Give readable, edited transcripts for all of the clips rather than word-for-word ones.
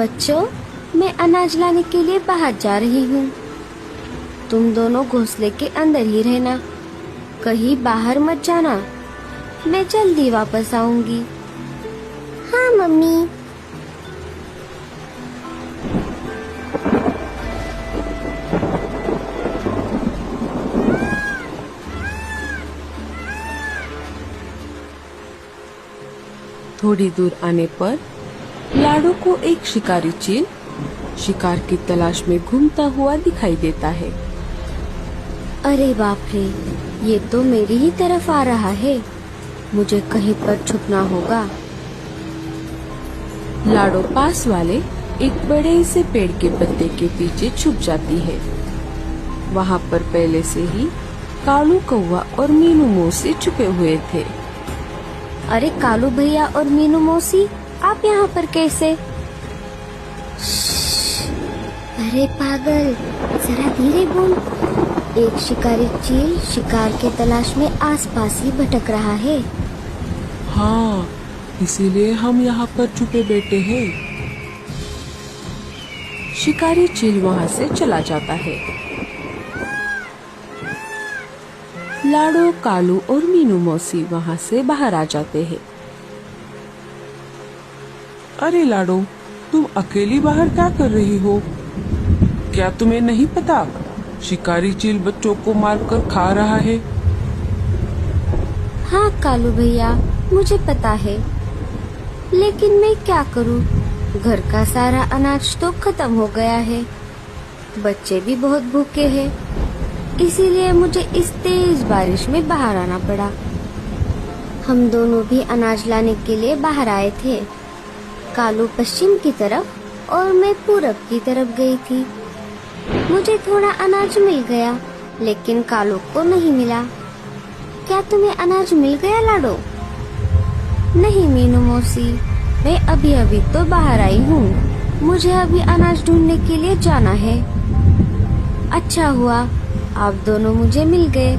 बच्चों, मैं अनाज लाने के लिए बाहर जा रही हूँ। तुम दोनों घोंसले के अंदर ही रहना, कहीं बाहर मत जाना। मैं जल्दी वापस आऊंगी। हाँ मम्मी। थोड़ी दूर आने पर लाडो को एक शिकारी चील शिकार की तलाश में घूमता हुआ दिखाई देता है। अरे बाप रे, ये तो मेरी ही तरफ आ रहा है। मुझे कहीं पर छुपना होगा। लाडो पास वाले एक बड़े से पेड़ के पत्ते के पीछे छुप जाती है। वहाँ पर पहले से ही कालू कौवा और मीनू मौसी छुपे हुए थे। अरे कालू भैया और मीनू मौसी, आप यहाँ पर कैसे? अरे पागल, जरा धीरे बोल। एक शिकारी चील शिकार के तलाश में आसपास ही भटक रहा है। हाँ, इसीलिए हम यहाँ पर छुपे बैठे हैं। शिकारी चील वहाँ से चला जाता है। लाडो, कालू और मीनू मौसी वहाँ से बाहर आ जाते हैं। अरे लाडो, तुम अकेली बाहर क्या कर रही हो? क्या तुम्हें नहीं पता, शिकारी चील बच्चों को मारकर खा रहा है। हाँ कालू भैया, मुझे पता है, लेकिन मैं क्या करूँ? घर का सारा अनाज तो खत्म हो गया है। बच्चे भी बहुत भूखे हैं, इसीलिए मुझे इस तेज बारिश में बाहर आना पड़ा। हम दोनों भी अनाज लाने के लिए बाहर आए थे। कालू पश्चिम की तरफ और मैं पूरब की तरफ गई थी। मुझे थोड़ा अनाज मिल गया, लेकिन कालू को नहीं मिला। क्या तुम्हें अनाज मिल गया लाडो? नहीं मीनू मौसी, मैं अभी अभी तो बाहर आई हूँ। मुझे अभी अनाज ढूंढने के लिए जाना है। अच्छा हुआ आप दोनों मुझे मिल गए।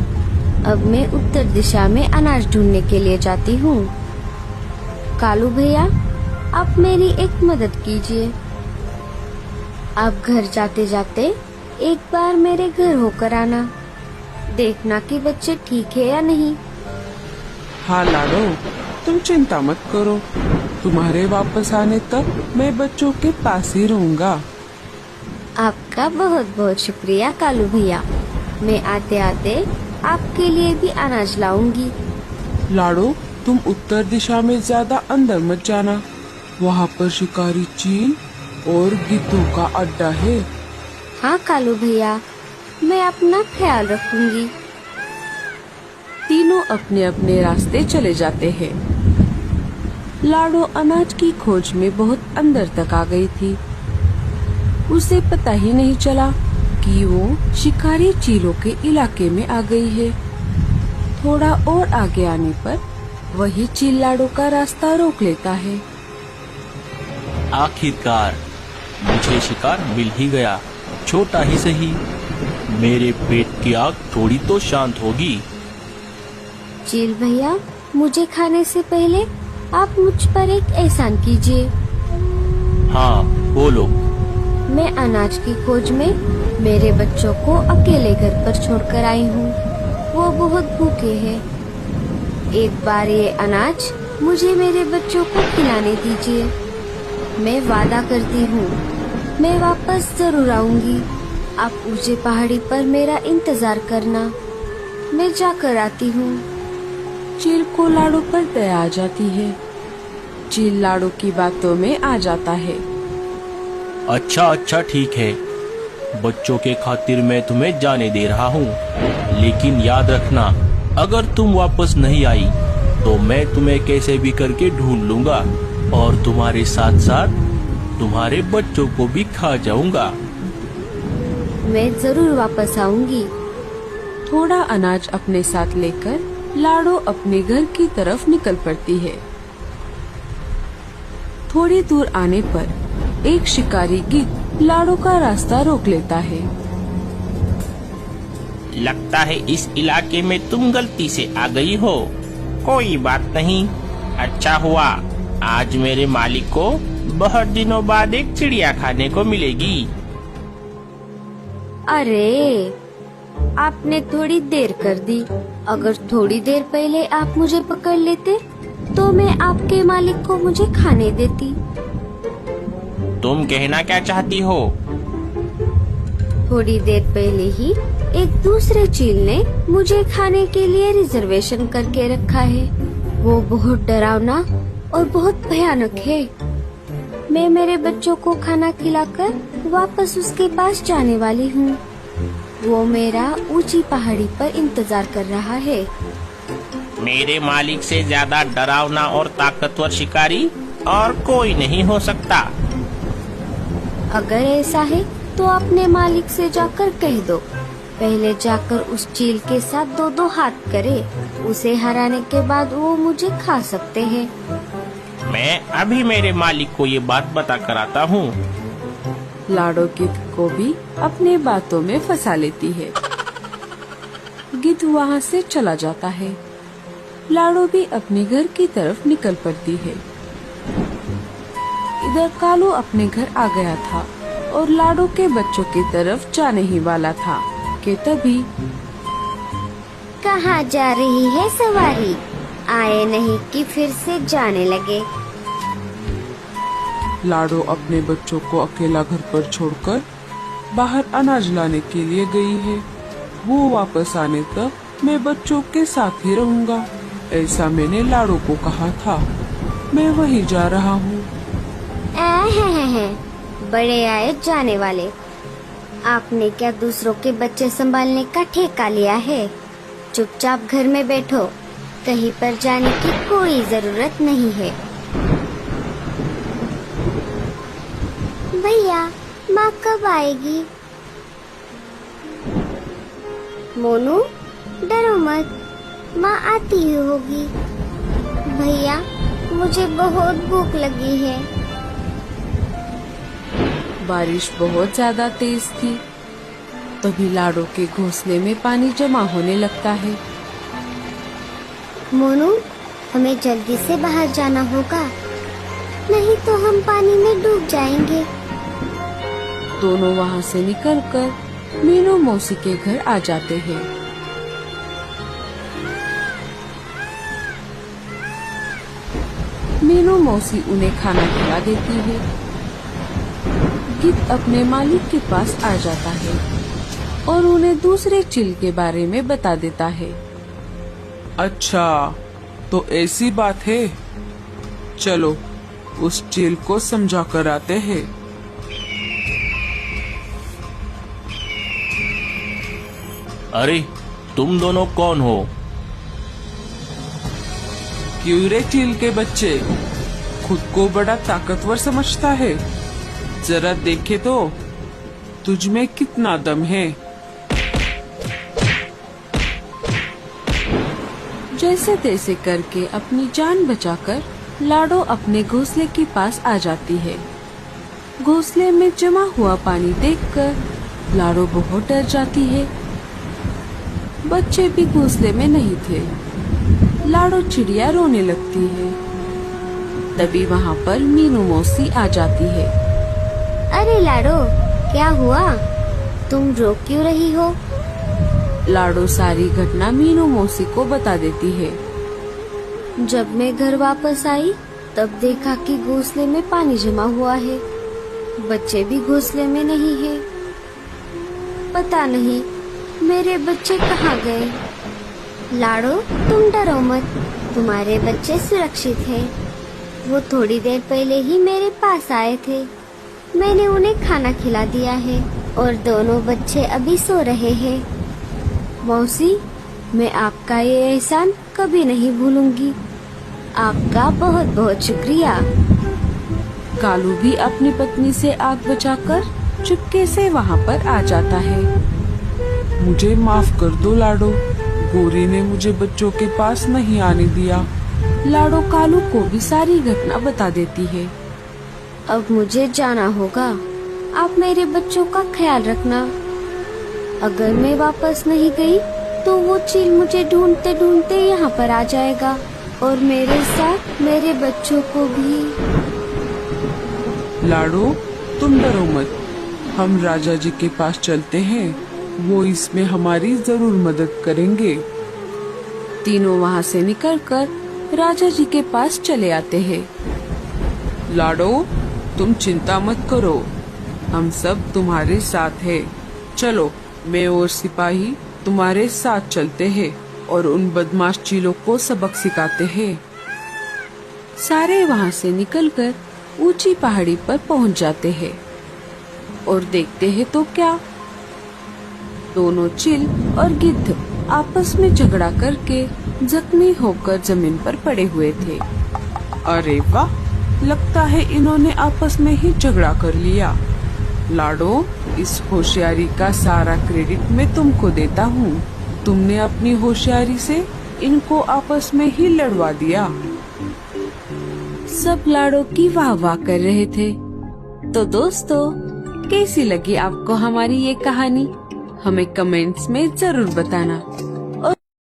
अब मैं उत्तर दिशा में अनाज ढूंढने के लिए जाती हूँ। कालू भैया, आप मेरी एक मदद कीजिए। आप घर जाते जाते एक बार मेरे घर होकर आना, देखना कि बच्चे ठीक है या नहीं। हाँ लाडो, तुम चिंता मत करो। तुम्हारे वापस आने तक मैं बच्चों के पास ही रहूँगा। आपका बहुत बहुत शुक्रिया कालू भैया। मैं आते आते आपके लिए भी अनाज लाऊंगी। लाडो, तुम उत्तर दिशा में ज्यादा अंदर मत जाना। वहाँ पर शिकारी चील और गिद्धों का अड्डा है। हाँ कालू भैया, मैं अपना ख्याल रखूंगी। तीनों अपने अपने रास्ते चले जाते हैं। लाडो अनाज की खोज में बहुत अंदर तक आ गई थी। उसे पता ही नहीं चला कि वो शिकारी चीलों के इलाके में आ गई है। थोड़ा और आगे आने पर वही चील लाडो का रास्ता रोक लेता है। आखिरकार मुझे शिकार मिल ही गया, छोटा ही सही। मेरे पेट की आग थोड़ी तो शांत होगी। चील भैया, मुझे खाने से पहले आप मुझ पर एक एहसान कीजिए। हाँ बोलो। मैं अनाज की खोज में मेरे बच्चों को अकेले घर पर छोड़कर आई हूँ। वो बहुत भूखे हैं। एक बार ये अनाज मुझे मेरे बच्चों को खिलाने दीजिए। मैं वादा करती हूँ, मैं वापस जरूर आऊंगी। आप ऊंचे पहाड़ी पर मेरा इंतजार करना। मैं जाकर आती हूँ। चील को लाडो पर दया आ जाती है। चील लाडो की बातों में आ जाता है। अच्छा ठीक है, बच्चों के खातिर मैं तुम्हें जाने दे रहा हूँ, लेकिन याद रखना, अगर तुम वापस नहीं आई तो मैं तुम्हें कैसे भी करके ढूंढ लूंगा और तुम्हारे साथ साथ तुम्हारे बच्चों को भी खा जाऊंगा। मैं जरूर वापस आऊंगी। थोड़ा अनाज अपने साथ लेकर लाडो अपने घर की तरफ निकल पड़ती है। थोड़ी दूर आने पर एक शिकारी गिद्ध लाडो का रास्ता रोक लेता है। लगता है इस इलाके में तुम गलती से आ गई हो। कोई बात नहीं, अच्छा हुआ आज मेरे मालिक को बहुत दिनों बाद एक चिड़िया खाने को मिलेगी। अरे, आपने थोड़ी देर कर दी। अगर थोड़ी देर पहले आप मुझे पकड़ लेते तो मैं आपके मालिक को मुझे खाने देती। तुम कहना क्या चाहती हो? थोड़ी देर पहले ही एक दूसरे चील ने मुझे खाने के लिए रिजर्वेशन करके रखा है। वो बहुत डरावना और बहुत भयानक है। मैं मेरे बच्चों को खाना खिलाकर वापस उसके पास जाने वाली हूँ। वो मेरा ऊंची पहाड़ी पर इंतजार कर रहा है। मेरे मालिक से ज्यादा डरावना और ताकतवर शिकारी और कोई नहीं हो सकता। अगर ऐसा है तो अपने मालिक से जाकर कह दो। पहले जाकर उस चील के साथ दो दो हाथ करे। उसे हराने के बाद वो मुझे खा सकते हैं। मैं अभी मेरे मालिक को ये बात बता कर आता हूँ। लाडो गिद्ध को भी अपने बातों में फंसा लेती है। गिद्ध वहाँ से चला जाता है। लाडो भी अपने घर की तरफ निकल पड़ती है। इधर कालू अपने घर आ गया था और लाडो के बच्चों की तरफ जाने ही वाला था कि तभी कहाँ जा रही है सवारी? आए नहीं कि फिर से जाने लगे। लाडो अपने बच्चों को अकेला घर पर छोड़कर बाहर अनाज लाने के लिए गई है। वो वापस आने तक मैं बच्चों के साथ ही रहूंगा, ऐसा मैंने लाडो को कहा था। मैं वहीं जा रहा हूँ। बड़े आए जाने वाले। आपने क्या दूसरों के बच्चे संभालने का ठेका लिया है? चुपचाप घर में बैठो, कहीं पर जाने की कोई जरूरत नहीं है। भैया, माँ कब आएगी? मोनू, डरो मत, माँ आती ही होगी। भैया, मुझे बहुत भूख लगी है। बारिश बहुत ज्यादा तेज थी। तभी लाडो के घोंसले में पानी जमा होने लगता है। मोनू, हमें जल्दी से बाहर जाना होगा, नहीं तो हम पानी में डूब जाएंगे। दोनों वहाँ से निकलकर मीनू मौसी के घर आ जाते हैं। मीनू मौसी उन्हें खाना खिला देती है। गिद्ध अपने मालिक के पास आ जाता है और उन्हें दूसरे चील के बारे में बता देता है। अच्छा, तो ऐसी बात है। चलो उस चील को समझा कर आते हैं। अरे, तुम दोनों कौन हो? क्यों रे चील के बच्चे, खुद को बड़ा ताकतवर समझता है? जरा देखे तो तुझ में कितना दम है। जैसे तैसे करके अपनी जान बचाकर लाडो अपने घोंसले के पास आ जाती है। घोंसले में जमा हुआ पानी देखकर लाडो बहुत डर जाती है। बच्चे भी घोंसले में नहीं थे। लाडो चिड़िया रोने लगती है। तभी वहाँ पर मीनू मौसी आ जाती है। अरे लाडो, क्या हुआ? तुम रो क्यों रही हो? लाडो सारी घटना मीनू मौसी को बता देती है। जब मैं घर वापस आई तब देखा कि घोंसले में पानी जमा हुआ है। बच्चे भी घोंसले में नहीं है। पता नहीं मेरे बच्चे कहाँ गए। लाडो, तुम डरो मत, तुम्हारे बच्चे सुरक्षित हैं। वो थोड़ी देर पहले ही मेरे पास आए थे। मैंने उन्हें खाना खिला दिया है और दोनों बच्चे अभी सो रहे हैं। मौसी, मैं आपका ये एहसान कभी नहीं भूलूंगी। आपका बहुत बहुत शुक्रिया। कालू भी अपनी पत्नी से आग बचाकर चुपके से वहाँ पर आ जाता है। मुझे माफ कर दो लाडो, गोरी ने मुझे बच्चों के पास नहीं आने दिया। लाडो कालू को भी सारी घटना बता देती है। अब मुझे जाना होगा। आप मेरे बच्चों का ख्याल रखना। अगर मैं वापस नहीं गई तो वो चील मुझे ढूंढते ढूंढते यहाँ पर आ जाएगा और मेरे साथ मेरे बच्चों को भी। लाडो, तुम डरो मत, हम राजा जी के पास चलते हैं, वो इसमें हमारी जरूर मदद करेंगे। तीनों वहाँ से निकलकर राजा जी के पास चले आते हैं। लाडो, तुम चिंता मत करो, हम सब तुम्हारे साथ हैं। चलो, मैं और सिपाही तुम्हारे साथ चलते हैं और उन बदमाश चीलों को सबक सिखाते हैं। सारे वहाँ से निकलकर ऊंची पहाड़ी पर पहुँच जाते हैं और देखते हैं तो क्या, दोनों चील और गिद्ध आपस में झगड़ा करके जख्मी होकर जमीन पर पड़े हुए थे। अरे वाह, लगता है इन्होंने आपस में ही झगड़ा कर लिया। लाडो, इस होशियारी का सारा क्रेडिट मैं तुमको देता हूँ। तुमने अपनी होशियारी से इनको आपस में ही लड़वा दिया। सब लाडो की वाह वाह कर रहे थे। तो दोस्तों, कैसी लगी आपको हमारी ये कहानी? हमें कमेंट्स में जरूर बताना।